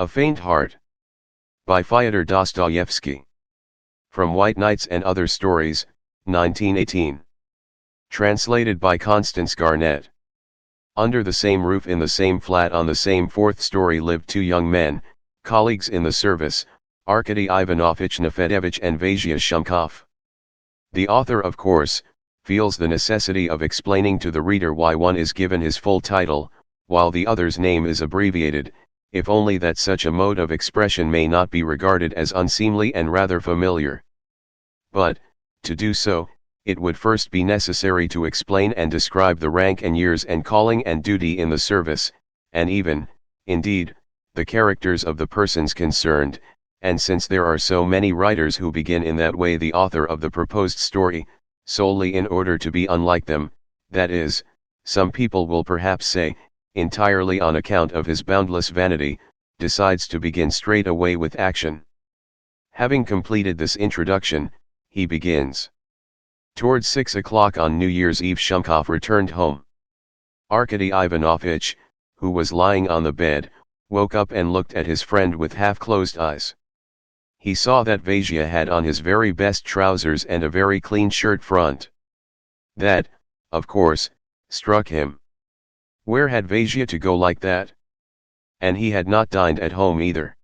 A Faint Heart. By Fyodor Dostoevsky. From White Nights and Other Stories, 1918. Translated by Constance Garnett. Under the same roof in the same flat on the same fourth story lived two young men, colleagues in the service, Arkady Ivanovich Nefedevich and Vasia Shumkov. The author, of course, feels the necessity of explaining to the reader why one is given his full title, while the other's name is abbreviated, if only that such a mode of expression may not be regarded as unseemly and rather familiar. But, to do so, it would first be necessary to explain and describe the rank and years and calling and duty in the service, and even, indeed, the characters of the persons concerned, and since there are so many writers who begin in that way, the author of the proposed story, solely in order to be unlike them, that is, some people will perhaps say, entirely on account of his boundless vanity, decides to begin straight away with action. Having completed this introduction, he begins. Towards 6 o'clock on New Year's Eve Shumkov returned home. Arkady Ivanovich, who was lying on the bed, woke up and looked at his friend with half-closed eyes. He saw that Vasia had on his very best trousers and a very clean shirt front. That, of course, struck him. Where had Vasia to go like that? And he had not dined at home either.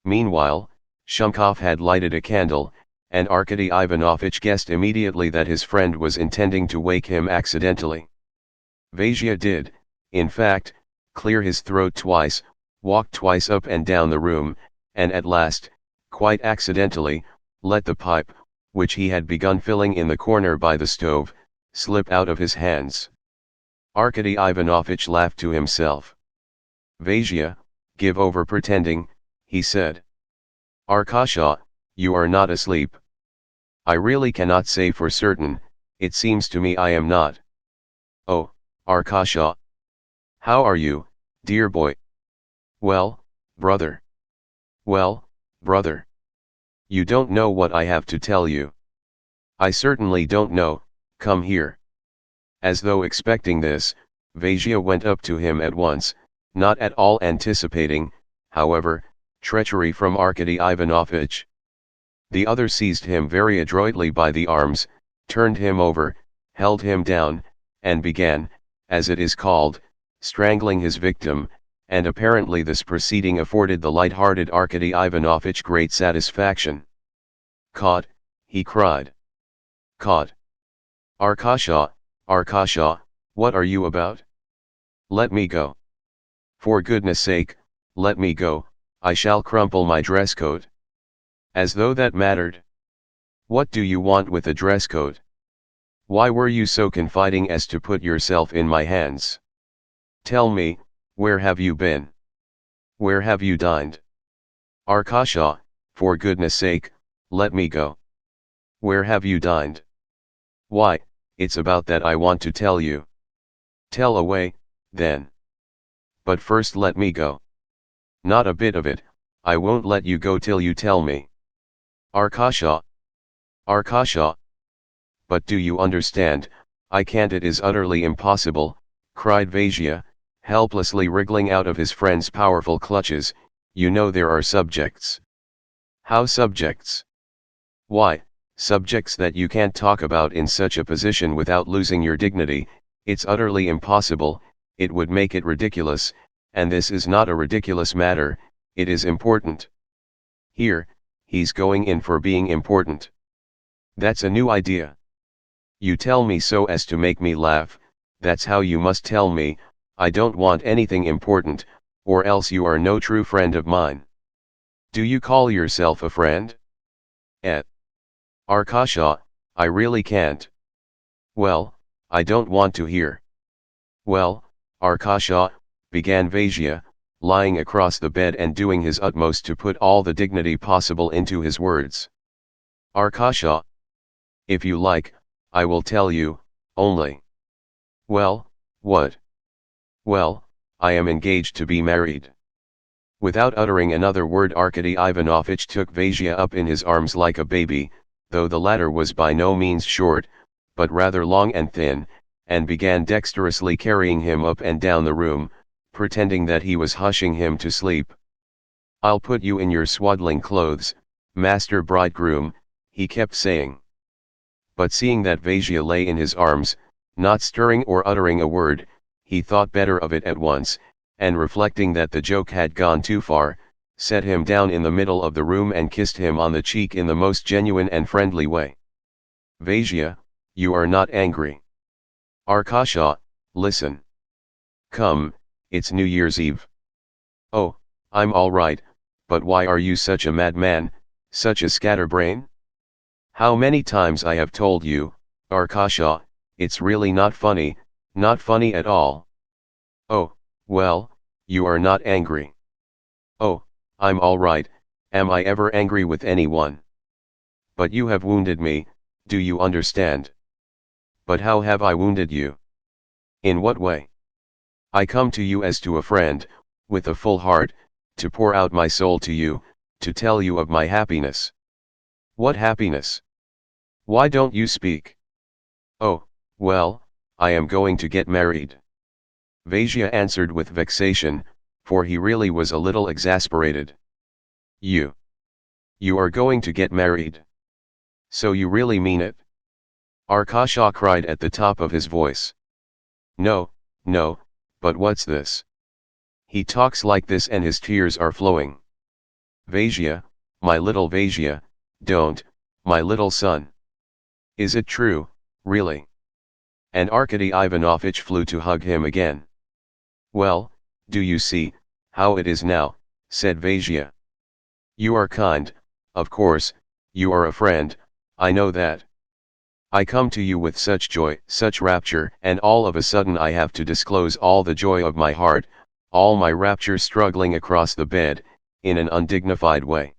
Meanwhile, Shumkov had lighted a candle, and Arkady Ivanovich guessed immediately that his friend was intending to wake him accidentally. Vasia did, in fact, clear his throat twice, walked twice up and down the room, and at last, quite accidentally, let the pipe, which he had begun filling in the corner by the stove, slip out of his hands. Arkady Ivanovich laughed to himself. "Vasia, give over pretending," he said. "Arkasha, you are not asleep." "I really cannot say for certain, it seems to me I am not." "Oh, Arkasha. How are you, dear boy?" "Well, brother." "Well, brother. You don't know what I have to tell you." "I certainly don't know, come here." As though expecting this, Vasia went up to him at once, not at all anticipating, however, treachery from Arkady Ivanovich. The other seized him very adroitly by the arms, turned him over, held him down, and began, as it is called, strangling his victim, and apparently this proceeding afforded the light-hearted Arkady Ivanovich great satisfaction. "Caught," he cried. "Caught. Arkasha, Arkasha, what are you about? Let me go. For goodness sake, let me go, I shall crumple my dress coat." "As though that mattered. What do you want with a dress coat? Why were you so confiding as to put yourself in my hands? Tell me, where have you been? Where have you dined? Arkasha, for goodness sake, let me go. Where have you dined? Why, it's about that I want to tell you." "Tell away, then. But first let me go." "Not a bit of it, I won't let you go till you tell me." "Arkasha. Arkasha. But do you understand, I can't, it is utterly impossible," cried Vasia, helplessly wriggling out of his friend's powerful clutches. "You know there are subjects." "How subjects?" "Why, subjects that you can't talk about in such a position without losing your dignity. It's utterly impossible, it would make it ridiculous, and this is not a ridiculous matter, it is important. Here, he's going in for being important. That's a new idea. You tell me so as to make me laugh, that's how you must tell me. I don't want anything important, or else you are no true friend of mine." "Do you call yourself a friend?" "Arkasha, I really can't." "Well, I don't want to hear." "Well, Arkasha," began Vasia, lying across the bed and doing his utmost to put all the dignity possible into his words. "Arkasha. If you like, I will tell you, only." "Well, what?" "Well, I am engaged to be married." Without uttering another word, Arkady Ivanovich took Vasia up in his arms like a baby, though the latter was by no means short, but rather long and thin, and began dexterously carrying him up and down the room, pretending that he was hushing him to sleep. I'll put you in your swaddling clothes, master bridegroom, he kept saying. But seeing that Vasia lay in his arms, not stirring or uttering a word, he thought better of it at once, and reflecting that the joke had gone too far, set him down in the middle of the room and kissed him on the cheek in the most genuine and friendly way. Vasia, you are not angry. Arkasha, listen. Come, it's New Year's Eve. Oh, I'm all right, but why are you such a madman, such a scatterbrain? How many times I have told you, Arkasha, it's really not funny at all. Oh, well, you are not angry. Oh, I'm all right, am I ever angry with anyone? But you have wounded me, do you understand? But how have I wounded you? In what way? I come to you as to a friend, with a full heart, to pour out my soul to you, to tell you of my happiness. What happiness? Why don't you speak? Oh, well, I am going to get married. Vasia answered with vexation, for he really was a little exasperated. You are going to get married? So you really mean it? Arkasha cried at the top of his voice. No, but what's this? He talks like this and his tears are flowing. Vasia, my little Vasia, don't, my little son. Is it true, really? And Arkady Ivanovitch flew to hug him again. Well, do you see, how it is now, said Vasia. You are kind, of course, you are a friend, I know that. I come to you with such joy, such rapture, and all of a sudden I have to disclose all the joy of my heart, all my rapture struggling across the bed, in an undignified way.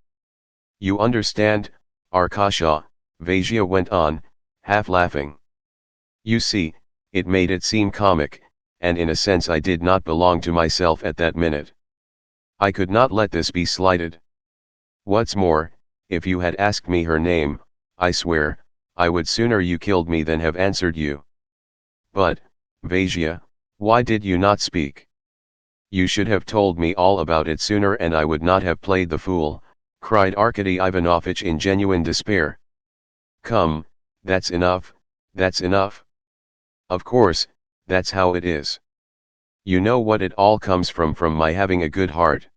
You understand, Arkasha, Vasia went on, half laughing. You see, it made it seem comic, and in a sense I did not belong to myself at that minute. I could not let this be slighted. What's more, if you had asked me her name, I swear, I would sooner you killed me than have answered you. But, Vasia, why did you not speak? You should have told me all about it sooner and I would not have played the fool, cried Arkady Ivanovitch in genuine despair. Come, that's enough, that's enough. Of course, that's how it is. You know what it all comes from my having a good heart.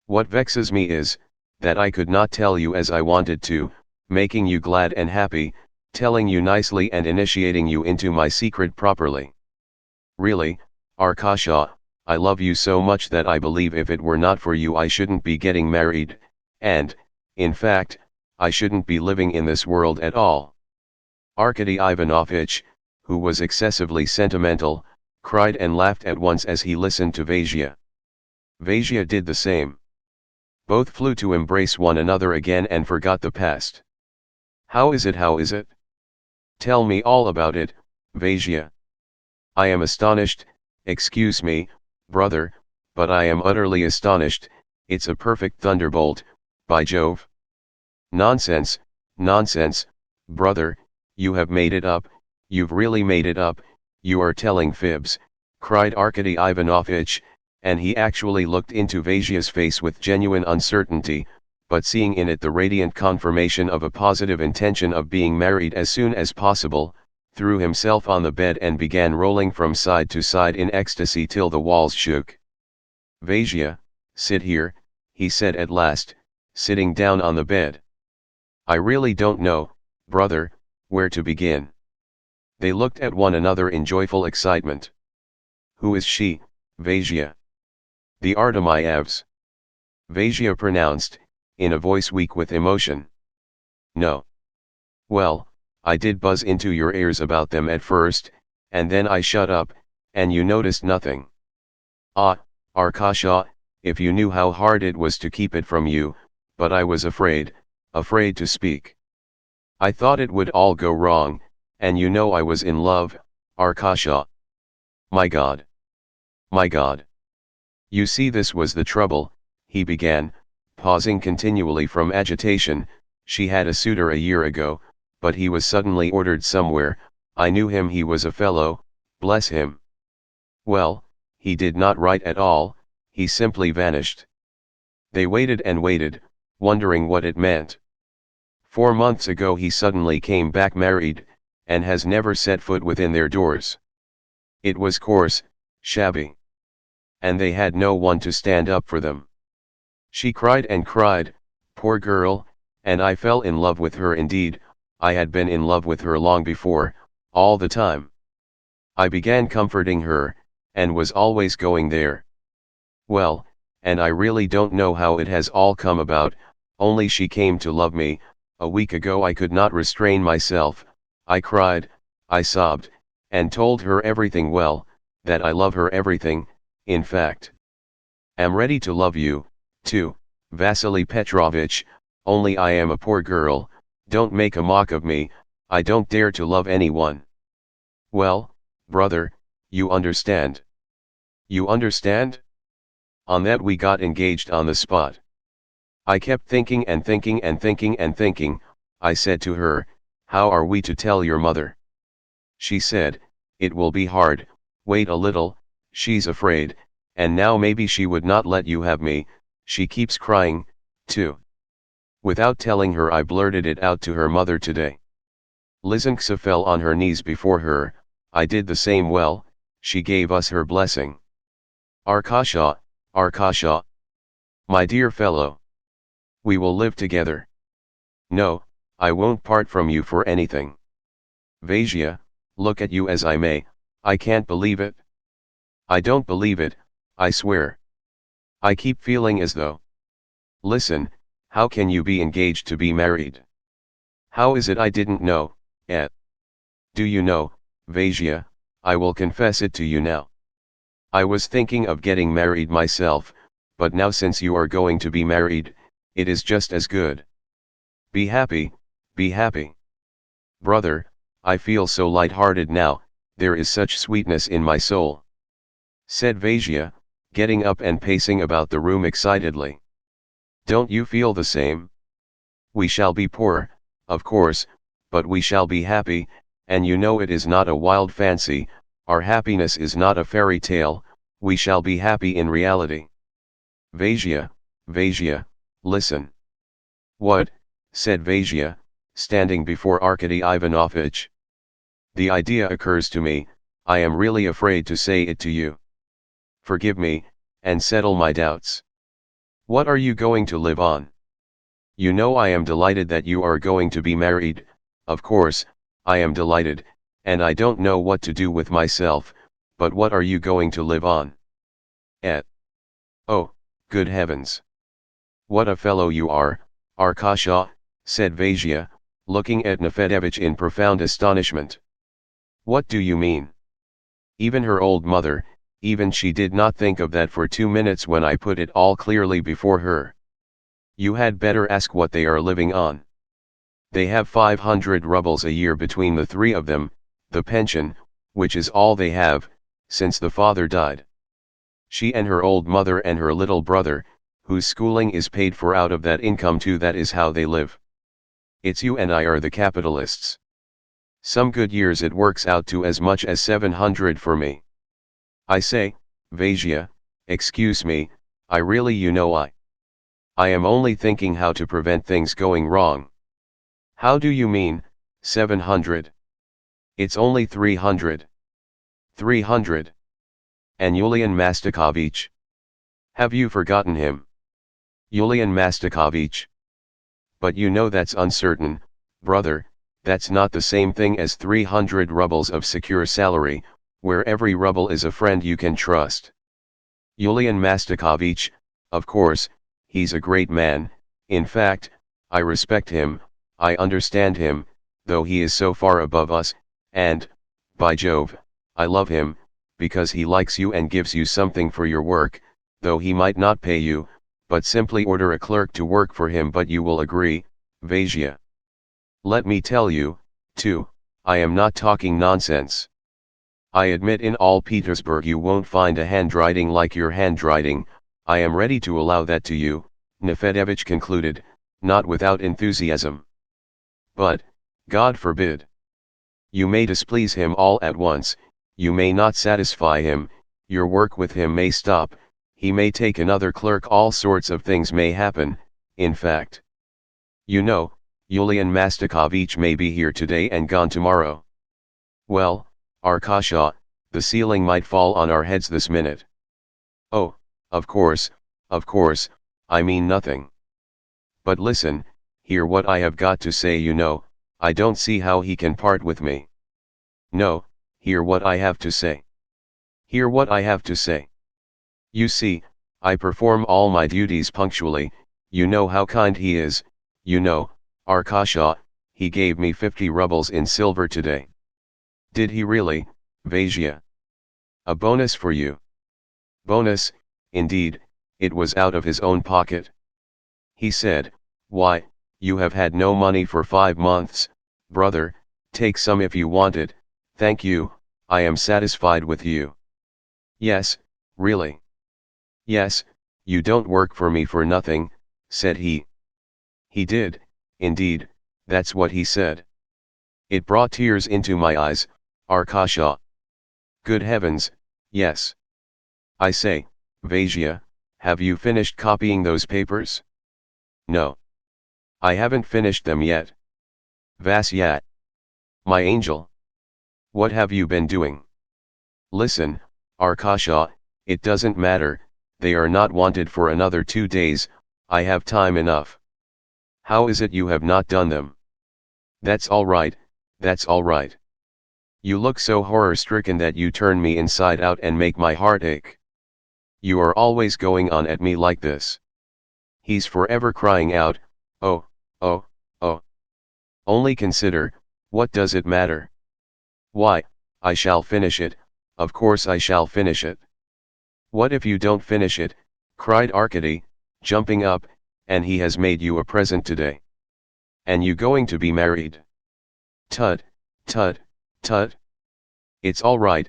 What vexes me is, that I could not tell you as I wanted to, making you glad and happy, telling you nicely and initiating you into my secret properly. Really, Arkasha, I love you so much that I believe if it were not for you I shouldn't be getting married, and, in fact, I shouldn't be living in this world at all. Arkady Ivanovitch, who was excessively sentimental, cried and laughed at once as he listened to Vasia. Vasia did the same. Both flew to embrace one another again and forgot the past. How is it? Tell me all about it, Vasia. I am astonished, excuse me, brother, but I am utterly astonished, it's a perfect thunderbolt, by Jove. Nonsense, brother, you have made it up, you've really made it up, you are telling fibs, cried Arkady Ivanovitch, and he actually looked into Vasia's face with genuine uncertainty, but seeing in it the radiant confirmation of a positive intention of being married as soon as possible, threw himself on the bed and began rolling from side to side in ecstasy till the walls shook. Vasia, sit here, he said at last, sitting down on the bed. I really don't know, brother, where to begin. They looked at one another in joyful excitement. Who is she, Vasia? The Artemievs. Vasia pronounced, in a voice weak with emotion. No. Well, I did buzz into your ears about them at first, and then I shut up, and you noticed nothing. Ah, Arkasha, if you knew how hard it was to keep it from you, but I was afraid to speak. I thought it would all go wrong, and you know I was in love, Arkasha. My God. You see, this was the trouble, he began, pausing continually from agitation. She had a suitor a year ago, but he was suddenly ordered somewhere. I knew him, he was a fellow, bless him. Well, he did not write at all, he simply vanished. They waited and waited, wondering what it meant. 4 months ago he suddenly came back married, and has never set foot within their doors. It was coarse, shabby. And they had no one to stand up for them. She cried and cried, poor girl, and I fell in love with her indeed. I had been in love with her long before, all the time. I began comforting her, and was always going there. Well, and I really don't know how it has all come about, only she came to love me. A week ago I could not restrain myself, I cried, I sobbed, and told her everything, well, that I love her, everything, in fact. Am ready to love you, too, Vasily Petrovich, only I am a poor girl, don't make a mock of me, I don't dare to love anyone. Well, brother, you understand. You understand? On that we got engaged on the spot. I kept thinking and thinking and thinking and thinking. I said to her, how are we to tell your mother? She said, it will be hard, wait a little, she's afraid, and now maybe she would not let you have me, she keeps crying, too. Without telling her I blurted it out to her mother today. Lizanka fell on her knees before her, I did the same. Well, she gave us her blessing. Arkasha, Arkasha. My dear fellow. We will live together. No, I won't part from you for anything. Vasia, look at you as I may, I can't believe it. I don't believe it, I swear. I keep feeling as though. Listen, how can you be engaged to be married? How is it I didn't know, eh? Do you know, Vasia, I will confess it to you now. I was thinking of getting married myself, but now since you are going to be married, it is just as good. Be happy, be happy. Brother, I feel so light-hearted now, there is such sweetness in my soul. Said Vasia, getting up and pacing about the room excitedly. Don't you feel the same? We shall be poor, of course, but we shall be happy, and you know it is not a wild fancy, our happiness is not a fairy tale, we shall be happy in reality. Vasia, Vasia, listen. What? Said Vasia, standing before Arkady Ivanovitch. The idea occurs to me, I am really afraid to say it to you. Forgive me, and settle my doubts. What are you going to live on? You know I am delighted that you are going to be married, of course, I am delighted, and I don't know what to do with myself, but what are you going to live on? Oh, good heavens! What a fellow you are, Arkasha, said Vasia, looking at Nefedevich in profound astonishment. What do you mean? Even her old mother, even she did not think of that for 2 minutes when I put it all clearly before her. You had better ask what they are living on. They have 500 rubles a year between the three of them, the pension, which is all they have, since the father died. She and her old mother and her little brother, whose schooling is paid for out of that income too, that is how they live. It's you and I are the capitalists. Some good years it works out to as much as 700 for me. I say, Vasia, excuse me, I really I am only thinking how to prevent things going wrong. How do you mean, 700? It's only 300. 300. And Yulian Mastakovich? Have you forgotten him? Yulian Mastakovich? But you know that's uncertain, brother, that's not the same thing as 300 rubles of secure salary, where every ruble is a friend you can trust. Yulian Mastakovich, of course, he's a great man, in fact, I respect him, I understand him, though he is so far above us, and, by Jove, I love him, because he likes you and gives you something for your work, though he might not pay you, but simply order a clerk to work for him. But you will agree, Vasia. Let me tell you, too, I am not talking nonsense. I admit in all Petersburg you won't find a handwriting like your handwriting, I am ready to allow that to you, Nefedevich concluded, not without enthusiasm. But, God forbid. You may displease him all at once, you may not satisfy him, your work with him may stop, he may take another clerk, all sorts of things may happen, in fact. You know, Yulian Mastakovich may be here today and gone tomorrow. Well, Arkasha, the ceiling might fall on our heads this minute. Oh, of course, I mean nothing. But listen, hear what I have got to say. You know, I don't see how he can part with me. No, hear what I have to say. Hear what I have to say. You see, I perform all my duties punctually. You know how kind he is, you know, Arkasha, he gave me 50 rubles in silver today. Did he really, Vasia? A bonus for you. Bonus, indeed, it was out of his own pocket. He said, why, you have had no money for 5 months, brother, take some if you want it, thank you, I am satisfied with you. Yes, really. Yes, you don't work for me for nothing, said he. He did, indeed, that's what he said. It brought tears into my eyes, Arkasha. Good heavens, yes. I say, Vasia, have you finished copying those papers? No. I haven't finished them yet. Vasya. My angel. What have you been doing? Listen, Arkasha, it doesn't matter, they are not wanted for another 2 days, I have time enough. How is it you have not done them? That's all right, that's all right. You look so horror-stricken that you turn me inside out and make my heart ache. You are always going on at me like this. He's forever crying out, oh, oh, oh. Only consider, what does it matter? Why, I shall finish it, of course I shall finish it. What if you don't finish it, cried Arkady, jumping up, and he has made you a present today. And you going to be married? Tut, tut, tut. It's all right,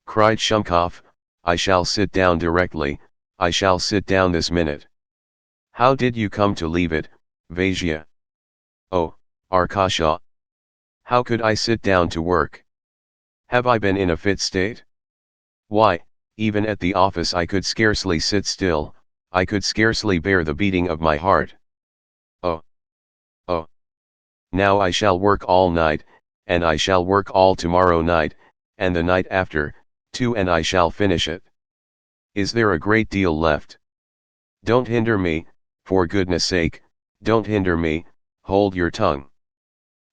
cried Shumkov, I shall sit down directly, I shall sit down this minute. How did you come to leave it, Vasia? Oh, Arkasha. How could I sit down to work? Have I been in a fit state? Why, even at the office I could scarcely sit still, I could scarcely bear the beating of my heart. Oh. Oh. Now I shall work all night, and I shall work all tomorrow night, and the night after, too, and I shall finish it. Is there a great deal left? Don't hinder me, for goodness sake, don't hinder me, hold your tongue.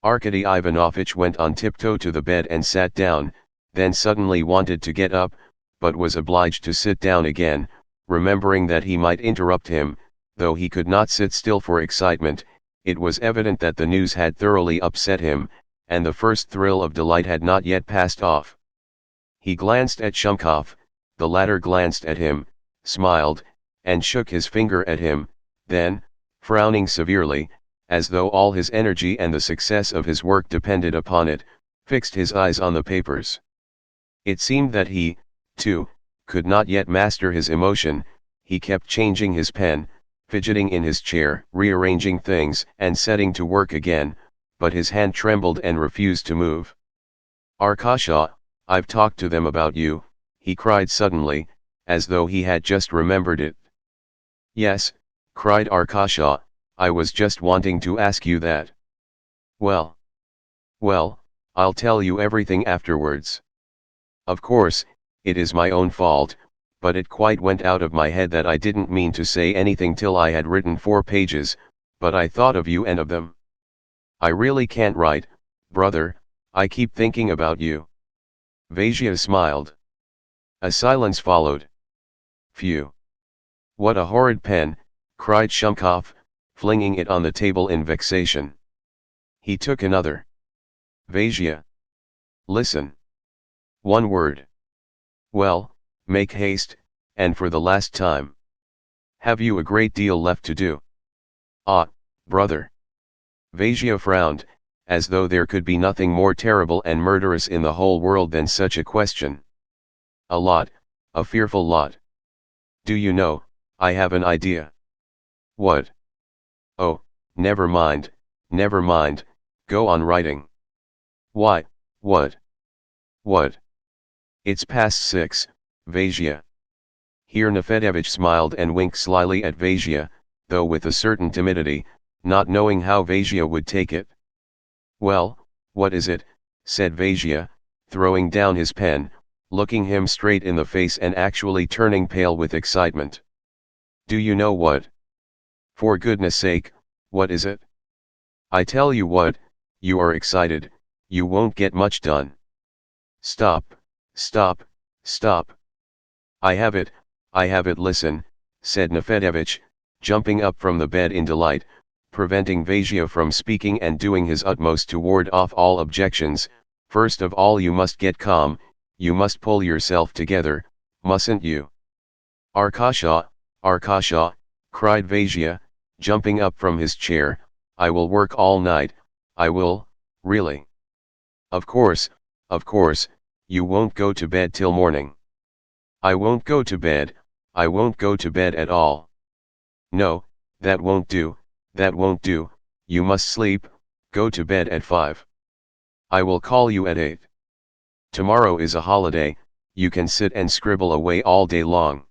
Arkady Ivanovich went on tiptoe to the bed and sat down, then suddenly wanted to get up, but was obliged to sit down again, remembering that he might interrupt him, though he could not sit still for excitement. It was evident that the news had thoroughly upset him, and the first thrill of delight had not yet passed off. He glanced at Shumkov, the latter glanced at him, smiled, and shook his finger at him, then, frowning severely, as though all his energy and the success of his work depended upon it, fixed his eyes on the papers. It seemed that he, too, could not yet master his emotion. He kept changing his pen, fidgeting in his chair, rearranging things and setting to work again, but his hand trembled and refused to move. Arkasha, I've talked to them about you, he cried suddenly, as though he had just remembered it. Yes, cried Arkasha, I was just wanting to ask you that. Well, I'll tell you everything afterwards. Of course, it is my own fault, but it quite went out of my head that I didn't mean to say anything till I had written 4 pages, but I thought of you and of them. I really can't write, brother, I keep thinking about you. Vasia smiled. A silence followed. Phew! What a horrid pen, cried Shumkov, flinging it on the table in vexation. He took another. Vasia. Listen. 1 word. Well, make haste, and for the last time. Have you a great deal left to do? Ah, brother. Vasia frowned, as though there could be nothing more terrible and murderous in the whole world than such a question. A lot, a fearful lot. Do you know, I have an idea. What? Oh, never mind, go on writing. Why, what? What? It's past 6, Vasia. Here Nefedevich smiled and winked slyly at Vasia, though with a certain timidity, not knowing how Vasia would take it. "Well, what is it?" said Vasia, throwing down his pen, looking him straight in the face and actually turning pale with excitement. "Do you know what? For goodness sake, what is it? I tell you what, you are excited, you won't get much done." "Stop, stop, stop. I have it, listen," said Nefedevich, jumping up from the bed in delight, preventing Vasia from speaking and doing his utmost to ward off all objections. "First of all you must get calm, you must pull yourself together, mustn't you?" "Arkasha, Arkasha," cried Vasia, jumping up from his chair, "I will work all night, I will, really." Of course, you won't go to bed till morning." "I won't go to bed, I won't go to bed at all." "No, that won't do, you must sleep, go to bed at 5. "I will call you at 8. Tomorrow is a holiday, you can sit and scribble away all day long.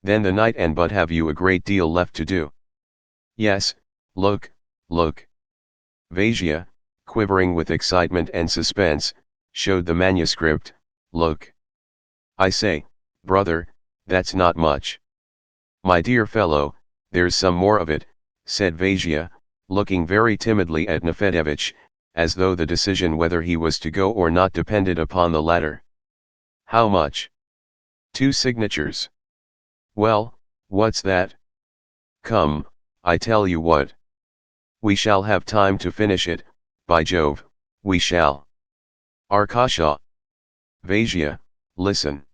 Then the night and but have you a great deal left to do." "Yes, look. Vasia, quivering with excitement and suspense, showed the manuscript. "Look. I say, brother, that's not much." "My dear fellow, there's some more of it," said Vasia, looking very timidly at Nefedevich, as though the decision whether he was to go or not depended upon the latter. "How much?" "2 signatures." "Well, what's that? Come, I tell you what. We shall have time to finish it, by Jove, we shall." "Arkasha." "Vasia, listen.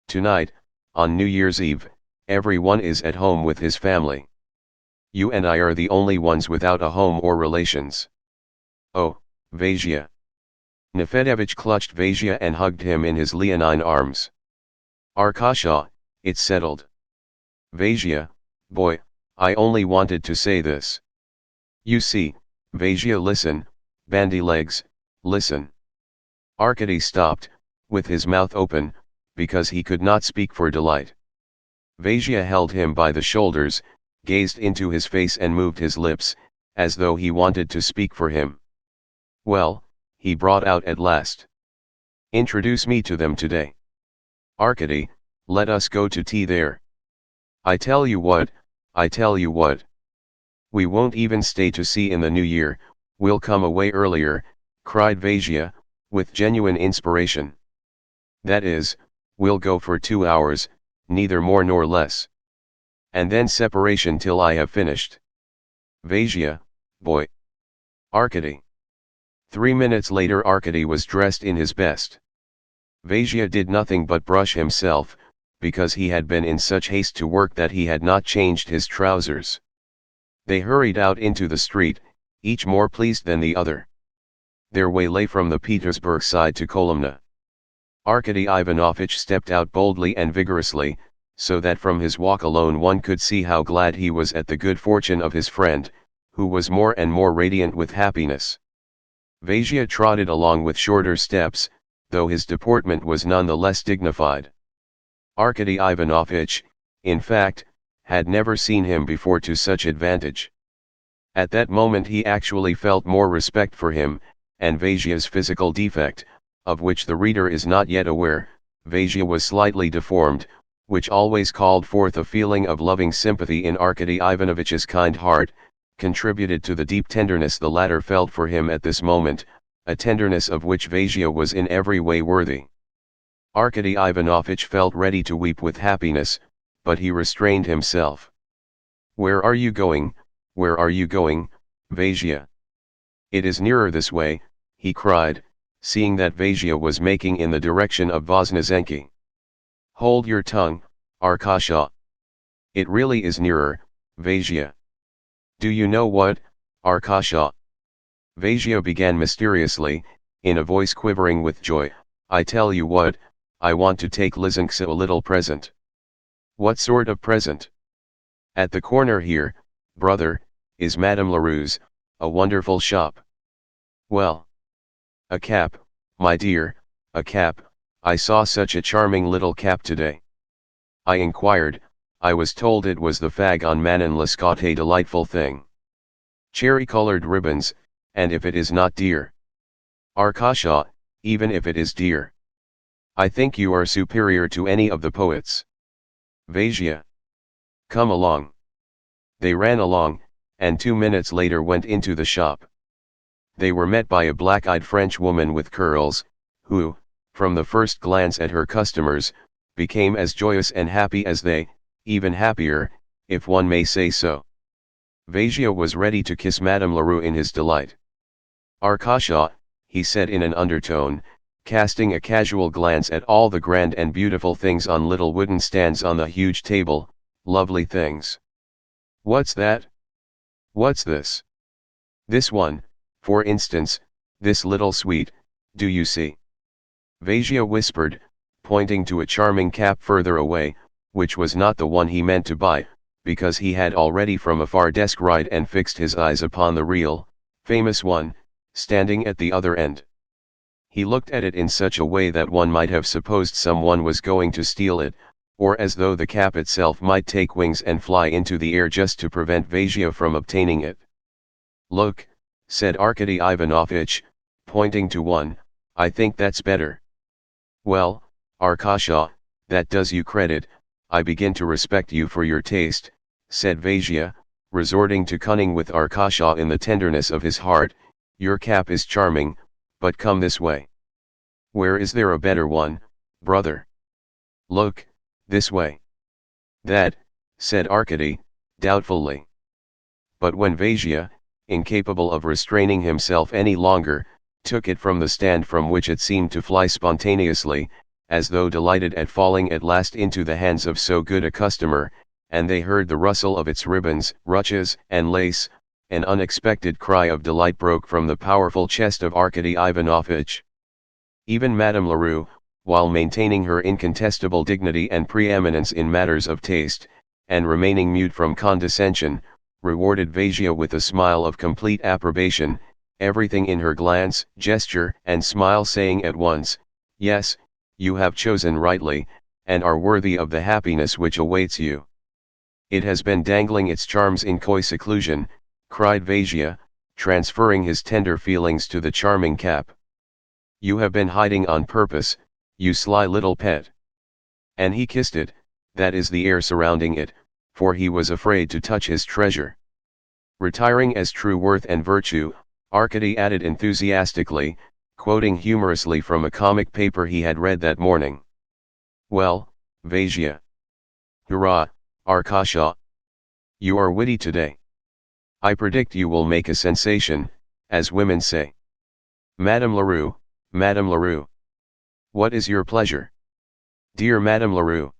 Tonight, on New Year's Eve, everyone is at home with his family. You and I are the only ones without a home or relations." "Oh, Vasia." Nefedevich clutched Vasia and hugged him in his leonine arms. "Arkasha, it's settled." "Vasia, boy, I only wanted to say this. You see, Vasia, listen, bandy legs, listen." Arkady stopped, with his mouth open, because he could not speak for delight. Vasia held him by the shoulders, gazed into his face and moved his lips, as though he wanted to speak for him. "Well," he brought out at last. "Introduce me to them today. Arkady, let us go to tea there. I tell you what. We won't even stay to see in the new year, we'll come away earlier," cried Vasia, with genuine inspiration. "That is, we'll go for 2 hours, neither more nor less. And then separation till I have finished. Vasia, boy." "Arkady." 3 minutes later Arkady was dressed in his best. Vasia did nothing but brush himself, because he had been in such haste to work that he had not changed his trousers. They hurried out into the street, each more pleased than the other. Their way lay from the Petersburg side to Kolomna. Arkady Ivanovitch stepped out boldly and vigorously, so that from his walk alone one could see how glad he was at the good fortune of his friend, who was more and more radiant with happiness. Vasia trotted along with shorter steps, though his deportment was none the less dignified. Arkady Ivanovitch, in fact, had never seen him before to such advantage. At that moment he actually felt more respect for him, and Vasia's physical defect, of which the reader is not yet aware. Vasia was slightly deformed, which always called forth a feeling of loving sympathy in Arkady Ivanovitch's kind heart, contributed to the deep tenderness the latter felt for him at this moment, a tenderness of which Vasia was in every way worthy. Arkady Ivanovitch felt ready to weep with happiness, but he restrained himself. "Where are you going, Vasia?" "It is nearer this way," he cried, seeing that Vasia was making in the direction of Voznesenky. "Hold your tongue, Arkasha. It really is nearer, Vasia." "Do you know what, Arkasha?" Vasia began mysteriously, in a voice quivering with joy. "I tell you what, I want to take Lizynka a little present." "What sort of present?" "At the corner here, brother, is Madame Leroux's, a wonderful shop." "Well?" "A cap, my dear, a cap, I saw such a charming little cap today." I inquired. I was told it was the fag on Manon Lescaut, a delightful thing. Cherry-colored ribbons, and if it is not dear. Arkasha, even if it is dear. I think you are superior to any of the poets. Vasia. Come along. They ran along, and 2 minutes later went into the shop. They were met by a black-eyed French woman with curls, who, from the first glance at her customers, became as joyous and happy as they, even happier, if one may say so. Vasia was ready to kiss Madame Leroux in his delight. Arkasha, he said in an undertone, casting a casual glance at all the grand and beautiful things on little wooden stands on the huge table, lovely things. What's that? What's this? This one, for instance, this little sweet, do you see? Vasia whispered, pointing to a charming cap further away, which was not the one he meant to buy, because he had already from afar descried and fixed his eyes upon the real, famous one, standing at the other end. He looked at it in such a way that one might have supposed someone was going to steal it, or as though the cap itself might take wings and fly into the air just to prevent Vasia from obtaining it. Look, said Arkady Ivanovitch, pointing to one, I think that's better. Well, Arkasha, that does you credit, I begin to respect you for your taste, said Vasia, resorting to cunning with Arkasha in the tenderness of his heart. Your cap is charming, but come this way. Where is there a better one, brother? Look, this way. That, said Arkady, doubtfully. But when Vasia, incapable of restraining himself any longer, took it from the stand from which it seemed to fly spontaneously, as though delighted at falling at last into the hands of so good a customer, and they heard the rustle of its ribbons, ruches, and lace, an unexpected cry of delight broke from the powerful chest of Arkady Ivanovitch. Even Madame Leroux, while maintaining her incontestable dignity and preeminence in matters of taste, and remaining mute from condescension, rewarded Vasia with a smile of complete approbation, everything in her glance, gesture, and smile saying at once, yes, you have chosen rightly, and are worthy of the happiness which awaits you. It has been dangling its charms in coy seclusion, cried Vasia, transferring his tender feelings to the charming cap. You have been hiding on purpose, you sly little pet. And he kissed it, that is the air surrounding it, for he was afraid to touch his treasure. Retiring as true worth and virtue, Arkady added enthusiastically, quoting humorously from a comic paper he had read that morning. Well, Vasia. Hurrah, Arkasha. You are witty today. I predict you will make a sensation, as women say. Madame Leroux, Madame Leroux. What is your pleasure? Dear Madame Leroux.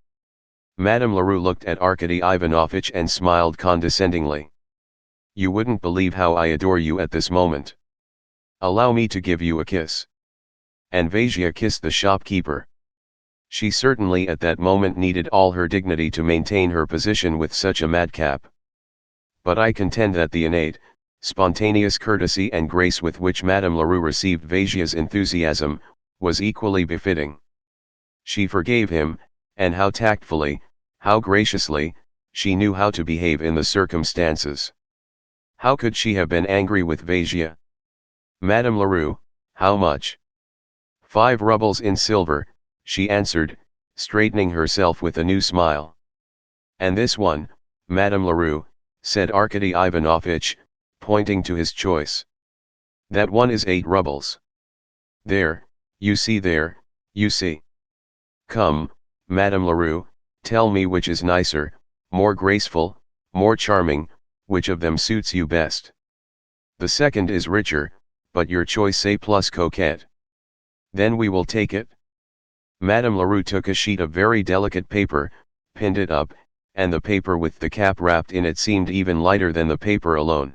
Madame Leroux looked at Arkady Ivanovitch and smiled condescendingly. You wouldn't believe how I adore you at this moment. Allow me to give you a kiss. And Vasia kissed the shopkeeper. She certainly at that moment needed all her dignity to maintain her position with such a madcap. But I contend that the innate, spontaneous courtesy and grace with which Madame Leroux received Vasia's enthusiasm, was equally befitting. She forgave him, and how tactfully, how graciously, she knew how to behave in the circumstances. How could she have been angry with Vasia? Madame Leroux, how much? 5 rubles in silver, she answered, straightening herself with a new smile. And this one, Madame Leroux, said Arkady Ivanovitch, pointing to his choice. That one is 8 rubles. There, you see there, you see. Come, Madame Leroux, tell me which is nicer, more graceful, more charming, which of them suits you best. The second is richer, but your choice say plus coquette. Then we will take it. Madame Leroux took a sheet of very delicate paper, pinned it up, and the paper with the cap wrapped in it seemed even lighter than the paper alone.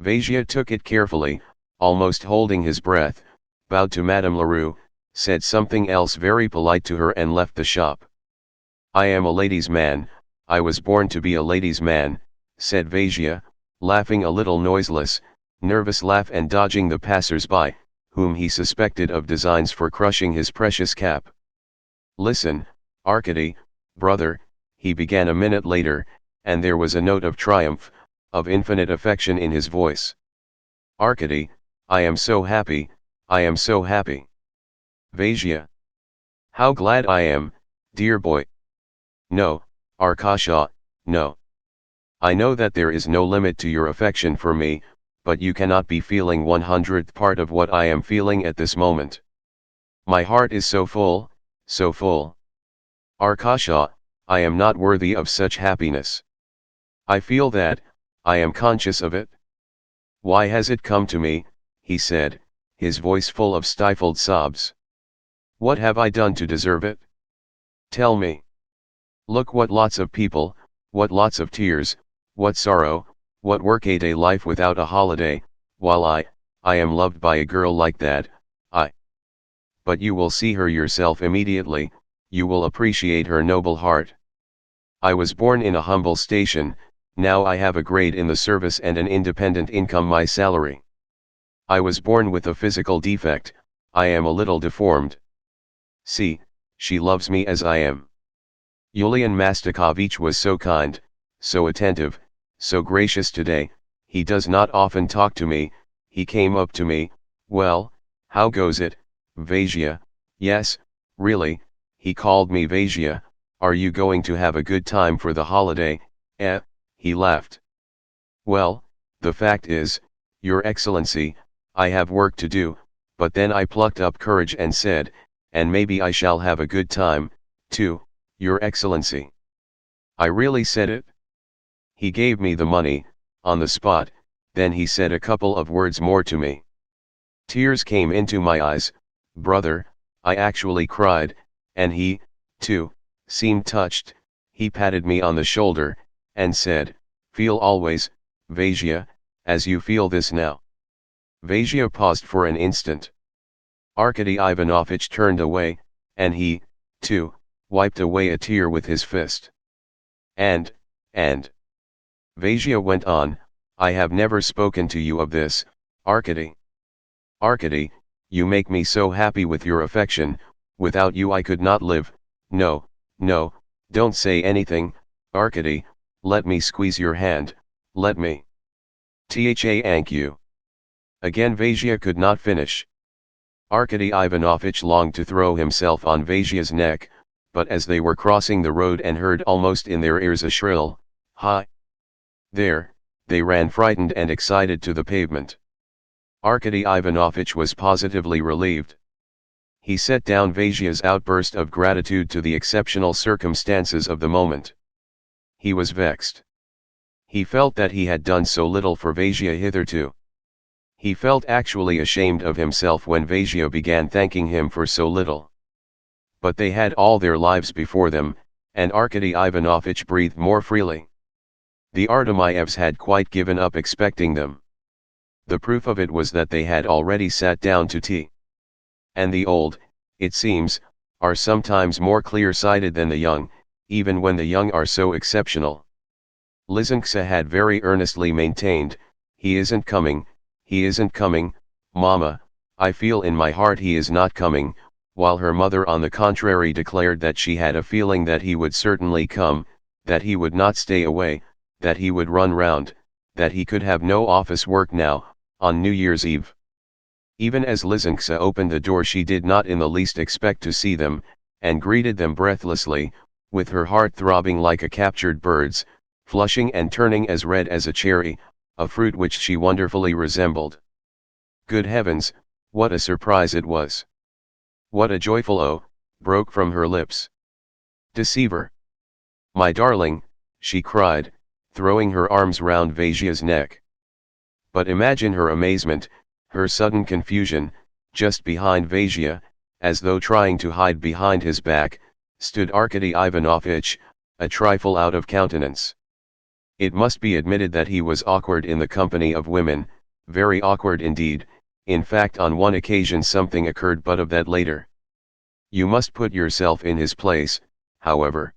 Vasia took it carefully, almost holding his breath, bowed to Madame Leroux, said something else very polite to her and left the shop. I am a ladies' man, I was born to be a ladies' man, said Vasia, laughing a little noiseless, nervous laugh and dodging the passers-by, whom he suspected of designs for crushing his precious cap. Listen, Arkady, Brother, he began a minute later, and there was a note of triumph, of infinite affection in his voice. Arkady, I am so happy, I am so happy. Vasia. How glad I am, dear boy. No, Arkasha, no. I know that there is no limit to your affection for me, but you cannot be feeling 100th part of what I am feeling at this moment. My heart is so full, so full. Arkasha, I am not worthy of such happiness. I feel that, I am conscious of it. Why has it come to me, he said, his voice full of stifled sobs. What have I done to deserve it? Tell me. Look what lots of people, what lots of tears, what sorrow, what workaday life without a holiday, while I am loved by a girl like that, But you will see her yourself immediately, you will appreciate her noble heart. I was born in a humble station, now I have a grade in the service and an independent income, my salary. I was born with a physical defect, I am a little deformed. See, she loves me as I am. Yulian Mastakovich was so kind, so attentive, so gracious today, he does not often talk to me, he came up to me, well, how goes it, Vasia? Yes, really, he called me Vasia, are you going to have a good time for the holiday? He laughed. Well, the fact is, Your Excellency, I have work to do, but then I plucked up courage and said, and maybe I shall have a good time, too, Your Excellency. I really said it. He gave me the money, on the spot, then he said a couple of words more to me. Tears came into my eyes, brother, I actually cried, and he, too, seemed touched, he patted me on the shoulder, and said, feel always, Vasia, as you feel this now. Vasia paused for an instant. Arkady Ivanovich turned away, and he, too, wiped away a tear with his fist. And, Vasia went on, I have never spoken to you of this, Arkady. Arkady, you make me so happy with your affection, without you I could not live, no, don't say anything, Arkady, let me squeeze your hand, let me. Thank you. Again Vasia could not finish. Arkady Ivanovich longed to throw himself on Vasia's neck, but as they were crossing the road and heard almost in their ears a shrill, hi! There, they ran frightened and excited to the pavement. Arkady Ivanovich was positively relieved. He set down Vasia's outburst of gratitude to the exceptional circumstances of the moment. He was vexed. He felt that he had done so little for Vasia hitherto. He felt actually ashamed of himself when Vasia began thanking him for so little. But they had all their lives before them, and Arkady Ivanovich breathed more freely. The Artemievs had quite given up expecting them. The proof of it was that they had already sat down to tea. And the old, it seems, are sometimes more clear-sighted than the young, even when the young are so exceptional. Lizynka had very earnestly maintained, he isn't coming, Mama, I feel in my heart he is not coming, while her mother on the contrary declared that she had a feeling that he would certainly come, that he would not stay away, that he would run round, that he could have no office work now, on New Year's Eve. Even as Lizynka opened the door she did not in the least expect to see them, and greeted them breathlessly, with her heart throbbing like a captured bird's, flushing and turning as red as a cherry, a fruit which she wonderfully resembled. Good heavens, what a surprise it was! What a joyful "oh" broke from her lips. Deceiver! My darling, she cried, throwing her arms round Vasia's neck. But imagine her amazement, her sudden confusion, just behind Vasia, as though trying to hide behind his back, stood Arkady Ivanovich, a trifle out of countenance. It must be admitted that he was awkward in the company of women, very awkward indeed, in fact on one occasion something occurred but of that later. You must put yourself in his place, however.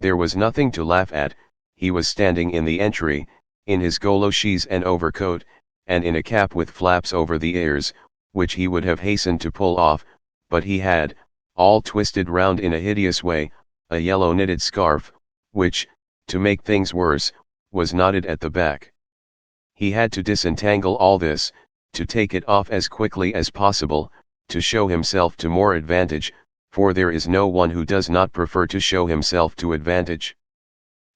There was nothing to laugh at, he was standing in the entry, in his goloshes and overcoat, and in a cap with flaps over the ears, which he would have hastened to pull off, but he had, all twisted round in a hideous way, a yellow knitted scarf, which, to make things worse, was knotted at the back. He had to disentangle all this, to take it off as quickly as possible, to show himself to more advantage, for there is no one who does not prefer to show himself to advantage.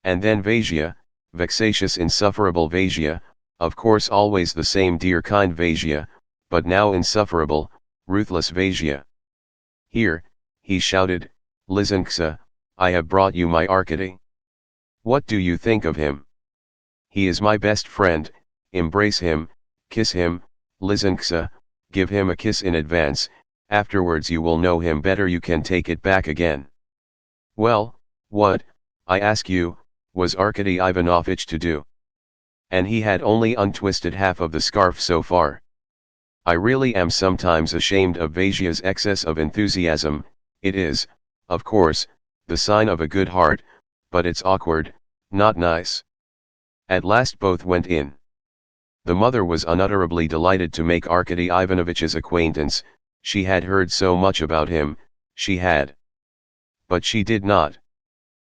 And then Vasia, vexatious insufferable Vasia, of course always the same dear kind Vasia, but now insufferable, ruthless Vasia. Here, he shouted, Lysincsa, I have brought you my Arcady. What do you think of him? He is my best friend, embrace him, kiss him, Lysincsa, give him a kiss in advance, afterwards you will know him better, you can take it back again. Well, what, I ask you, was Arkady Ivanovitch to do? And he had only untwisted half of the scarf so far. I really am sometimes ashamed of Vasia's excess of enthusiasm. It is, of course, the sign of a good heart, but it's awkward, not nice. At last both went in. The mother was unutterably delighted to make Arkady Ivanovitch's acquaintance, she had heard so much about him, she had. But she did not.